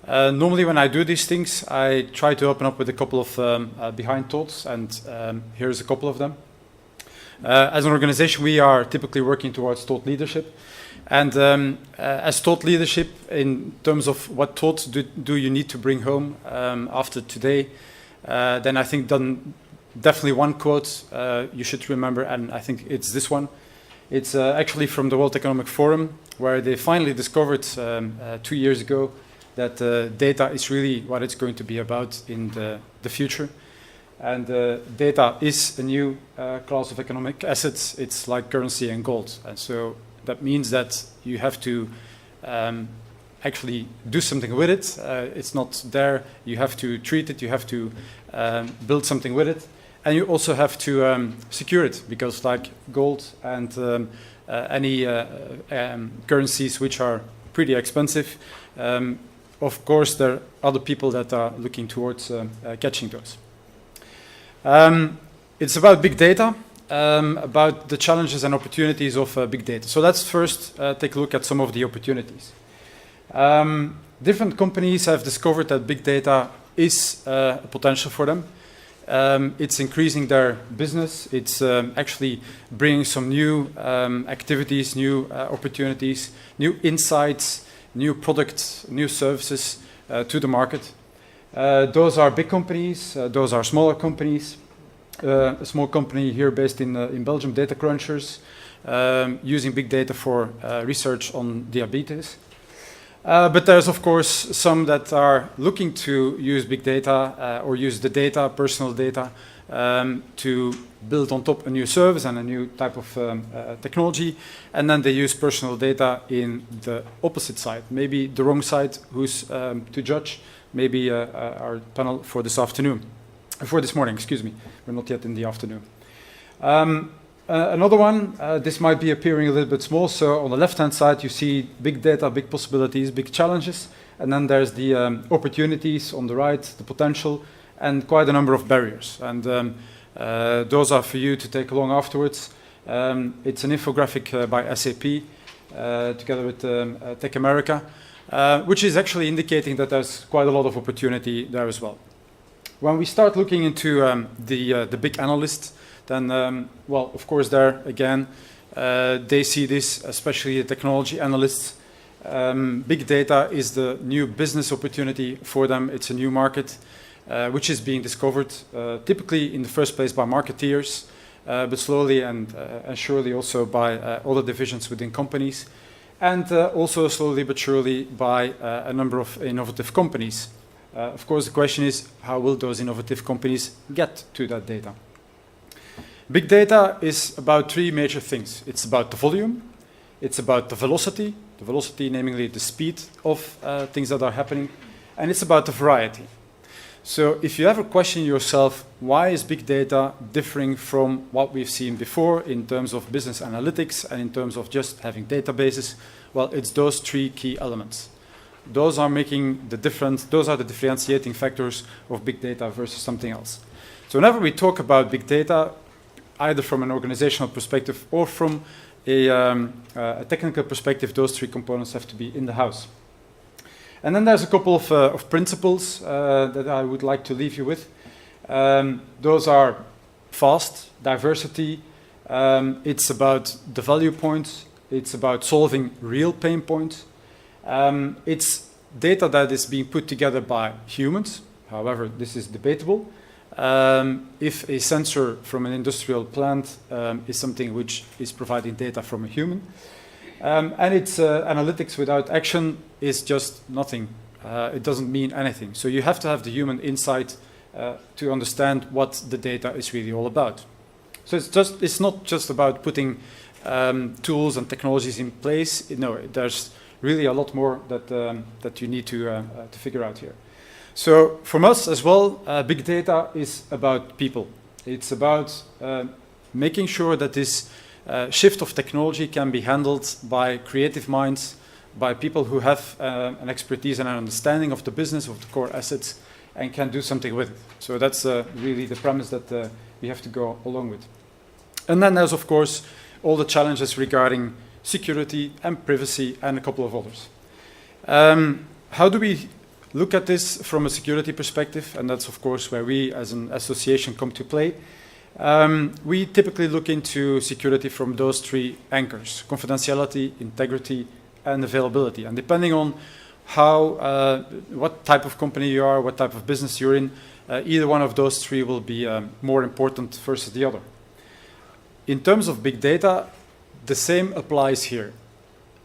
Normally when I do these things, I try to open up with a couple of behind thoughts, and here's a couple of them. As an organization, we are typically working towards thought leadership. And as thought leadership, in terms of what thoughts do you need to bring home after today, then I think definitely one quote you should remember, and I think it's this one. It's actually from the World Economic Forum, where they finally discovered 2 years ago that data is really what it's going to be about in the future. And data is a new class of economic assets. It's like currency and gold. And so that means that you have to actually do something with it. It's not there. You have to treat it. You have to build something with it. And you also have to secure it, because like gold and any currencies which are pretty expensive, of course there are other people that are looking towards catching those. It's about big data, about the challenges and opportunities of big data. So let's first take a look at some of the opportunities. Different companies have discovered that big data is a potential for them. It's increasing their business. It's actually bringing some new activities, new opportunities, new insights, new products, new services to the market. Those are big companies. Those are smaller companies. A small company here based in Belgium, Data Crunchers, using big data for research on diabetes. But there's, of course, some that are looking to use big data or use the data, personal data, to build on top a new service and a new type of technology. And then they use personal data in the opposite side, maybe the wrong side, who's to judge, maybe our panel for this afternoon. For this morning, excuse me. We're not yet in the afternoon. Another one, this might be appearing a little bit small. So on the left-hand side, you see big data, big possibilities, big challenges. And then there's the opportunities on the right, the potential, and quite a number of barriers. And those are for you to take along afterwards. It's an infographic by SAP, together with Tech America, which is actually indicating that there's quite a lot of opportunity there as well. When we start looking into the big analysts, then, well, of course, there again, they see this, especially the technology analysts. Big data is the new business opportunity for them. It's a new market, which is being discovered, typically in the first place by marketeers, but slowly and surely also by other divisions within companies, and also slowly but surely by a number of innovative companies. Of course, the question is, how will those innovative companies get to that data? Big data is about three major things. It's about the volume, it's about the velocity namely the speed of things that are happening, and it's about the variety. So if you ever question yourself, why is big data differing from what we've seen before in terms of business analytics and in terms of just having databases? Well, it's those three key elements. Those are making the difference. Those are the differentiating factors of big data versus something else. So whenever we talk about big data, either from an organizational perspective or from a technical perspective, those three components have to be in the house. And then there's a couple of principles that I would like to leave you with. Those are fast, diversity. It's about the value points. It's about solving real pain points. It's data that is being put together by humans. However, this is debatable. If a sensor from an industrial plant is something which is providing data from a human, and it's analytics without action is just nothing. It doesn't mean anything. So you have to have the human insight to understand what the data is really all about. So it's not just about putting tools and technologies in place. No, there's really a lot more that you need to figure out here. So from us as well, big data is about people. It's about making sure that this shift of technology can be handled by creative minds, by people who have an expertise and an understanding of the business, of the core assets, and can do something with it. So that's really the premise that we have to go along with. And then there's, of course, all the challenges regarding security and privacy and a couple of others. How do we look at this from a security perspective, and that's of course where we as an association come to play. We typically look into security from those three anchors: confidentiality, integrity, and availability. And depending on what type of company you are, what type of business you're in, either one of those three will be more important versus the other. In terms of big data, the same applies here.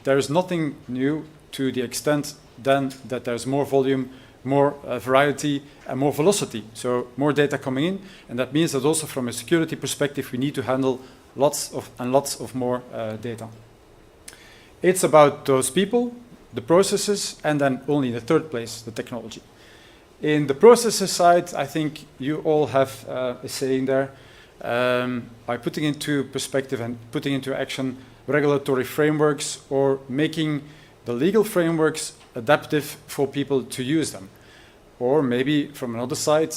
There is nothing new to the extent then that there's more volume, more variety, and more velocity. So more data coming in, and that means that also from a security perspective, we need to handle lots of more data. It's about those people, the processes, and then only in the third place, the technology. In the processes side, I think you all have a say in there. By putting into perspective and putting into action regulatory frameworks or making the legal frameworks adaptive for people to use them. Or maybe from another side,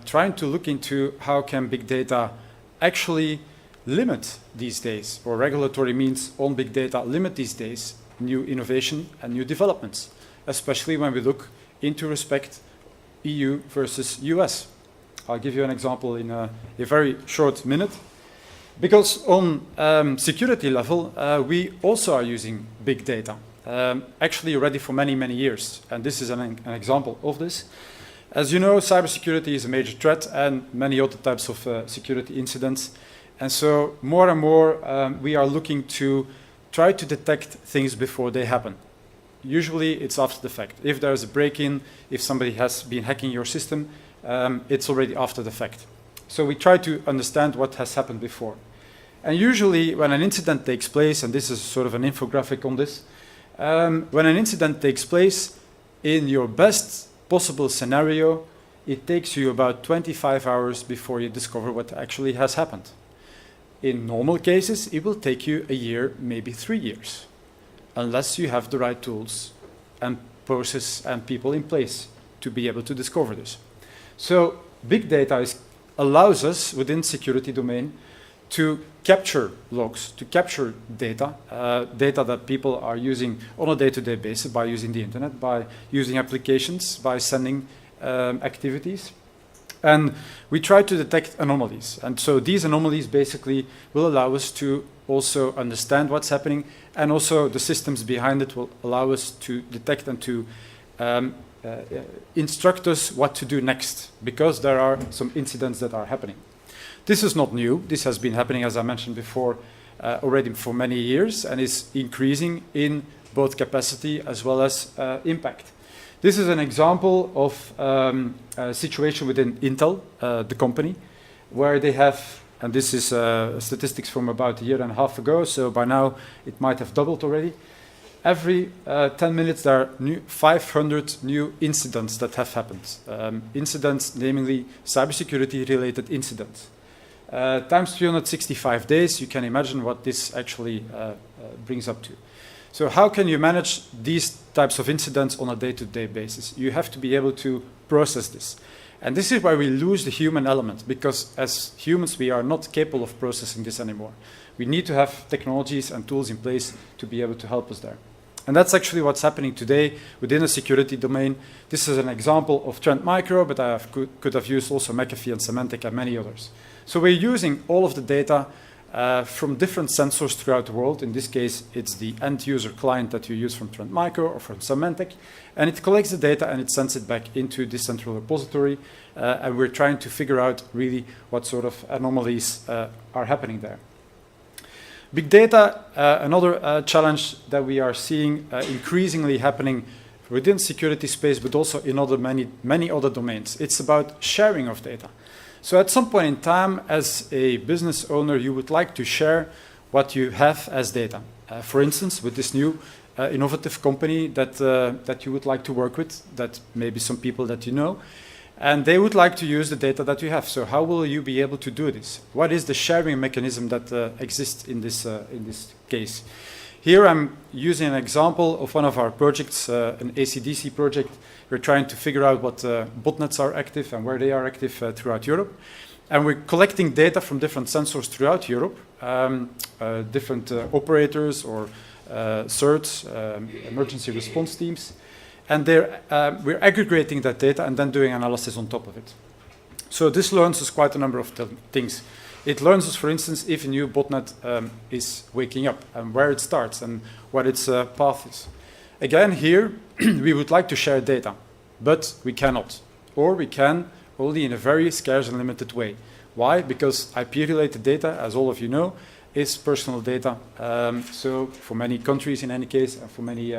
trying to look into how can big data actually limit these days, or regulatory means on big data limit these days, new innovation and new developments, especially when we look into respect EU versus US. I'll give you an example in a very short minute. Because on security level, we also are using big data, actually already for many, many years. And this is an example of this. As you know, cybersecurity is a major threat and many other types of security incidents. And so more and more, we are looking to try to detect things before they happen. Usually it's after the fact. If there's a break-in, if somebody has been hacking your system, it's already after the fact. So we try to understand what has happened before. And usually when an incident takes place, and this is sort of an infographic on this, when an incident takes place, in your best possible scenario, it takes you about 25 hours before you discover what actually has happened. In normal cases, it will take you a year, maybe 3 years, unless you have the right tools and process and people in place to be able to discover this. So big data allows us within security domain to capture logs, to capture data, data that people are using on a day-to-day basis by using the internet, by using applications, by sending activities. And we try to detect anomalies. And so these anomalies basically will allow us to also understand what's happening, and also the systems behind it will allow us to detect and to instruct us what to do next, because there are some incidents that are happening. This is not new. This has been happening, as I mentioned before, already for many years, and is increasing in both capacity as well as impact. This is an example of a situation within Intel, the company, where they have, and this is statistics from about a year and a half ago, so by now it might have doubled already. Every 10 minutes there are 500 new incidents that have happened. Incidents, namely cybersecurity related incidents. Times 365 days, you can imagine what this actually brings up to. So how can you manage these types of incidents on a day-to-day basis? You have to be able to process this. And this is why we lose the human element, because as humans we are not capable of processing this anymore. We need to have technologies and tools in place to be able to help us there. And that's actually what's happening today within the security domain. This is an example of Trend Micro, but I could have used also McAfee and Symantec and many others. So we're using all of the data from different sensors throughout the world. In this case, it's the end user client that you use from Trend Micro or from Symantec. And it collects the data and it sends it back into this central repository. And we're trying to figure out really what sort of anomalies are happening there. Big data, another challenge that we are seeing increasingly happening within security space, but also in many other domains. It's about sharing of data. So at some point in time, as a business owner, you would like to share what you have as data. For instance, with this new innovative company that you would like to work with, that maybe some people that you know, and they would like to use the data that you have. So how will you be able to do this? What is the sharing mechanism that exists in this case? Here I'm using an example of one of our projects, an AC/DC project. We're trying to figure out what botnets are active and where they are active throughout Europe. And we're collecting data from different sensors throughout Europe, different operators or CERTs, emergency response teams. and we're aggregating that data and then doing analysis on top of it. So this learns us quite a number of things. It learns us, for instance, if a new botnet is waking up and where it starts and what its path is. Again, here, we would like to share data, but we cannot. Or we can only in a very scarce and limited way. Why? Because IP-related data, as all of you know, is personal data. So for many countries, in any case, and for many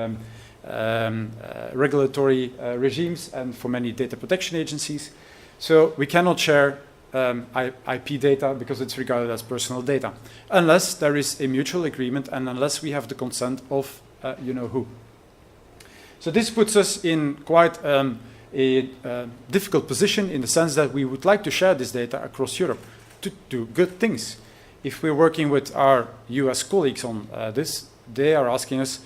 regulatory regimes, and for many data protection agencies. So we cannot share IP data because it's regarded as personal data, unless there is a mutual agreement and unless we have the consent of you know who. So this puts us in quite a difficult position in the sense that we would like to share this data across Europe to do good things. If we're working with our US colleagues on this, they are asking us,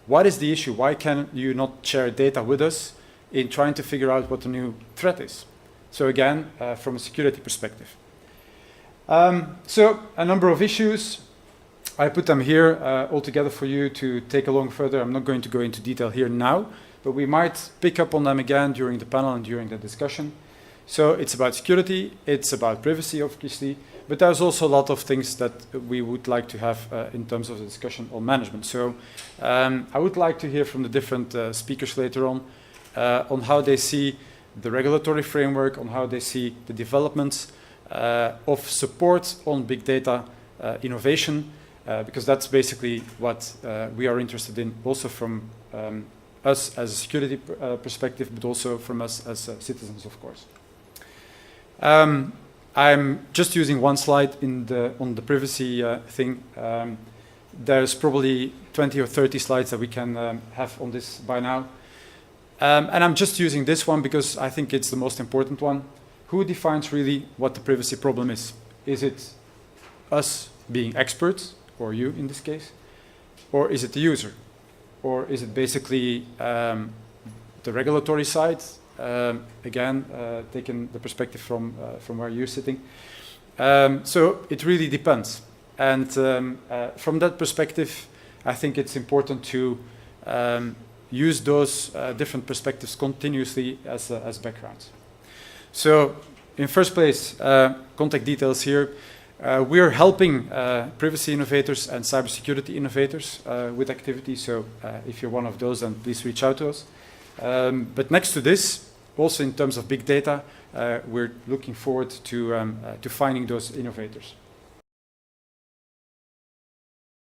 what is the issue? Why can you not share data with us in trying to figure out what the new threat is? So again, from a security perspective. So a number of issues. I put them here all together for you to take along further. I'm not going to go into detail here now, but we might pick up on them again during the panel and during the discussion. So it's about security, it's about privacy, obviously, but there's also a lot of things that we would like to have in terms of the discussion on management. So I would like to hear from the different speakers later on how they see the regulatory framework, on how they see the developments of support on big data innovation, because that's basically what we are interested in, also from us as a security perspective, but also from us as citizens, of course. I'm just using one slide on the privacy thing. There's probably 20 or 30 slides that we can have on this by now. And I'm just using this one because I think it's the most important one. Who defines really what the privacy problem is? Is it us being experts, or you in this case? Or is it the user? Or is it basically the regulatory side? Again, taking the perspective from where you're sitting. So it really depends. And from that perspective, I think it's important to use those different perspectives continuously as backgrounds. So in first place, contact details here. We're helping privacy innovators and cybersecurity innovators with activities. So if you're one of those, then please reach out to us. But next to this, also in terms of big data, we're looking forward to finding those innovators.